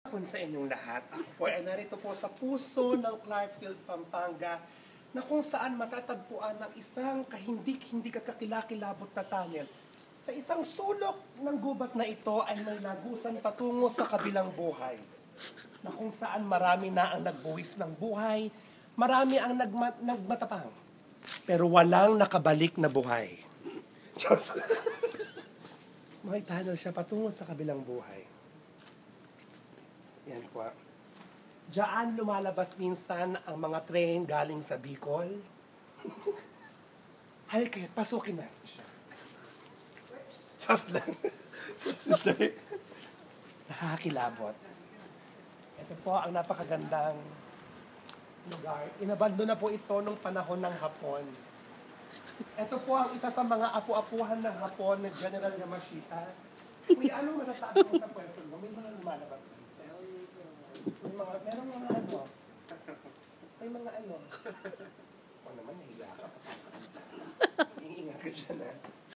Hapon sa inyong lahat. Ako po ay narito po sa puso ng Clarkfield, Pampanga na kung saan matatagpuan ng isang kahindik-hindi kakilakilabot na talent. Sa isang sulok ng gubat na ito ay may lagusan patungo sa kabilang buhay. Na kung saan marami na ang nagbuwis ng buhay, marami ang nagmatapang, pero walang nakabalik na buhay. Diyos! May tunnel siya patungo sa kabilang buhay. Yan po. Diyan lumalabas minsan ang mga train galing sa Bicol. Halika, pasukin natin siya. Just lang. Just sir. Nakakilabot. Ito po ang napakagandang lugar. Inabando na po ito nung panahon ng Hapon. Ito po ang isa sa mga apu-apuhan ng Hapon na General Yamashita. Kuya, ano masasabi mo sa pwesto mo? May mga lumalabas. Merong mga ano. May mga ano. O naman, nahiya ka. Iingat ka dyan, ha?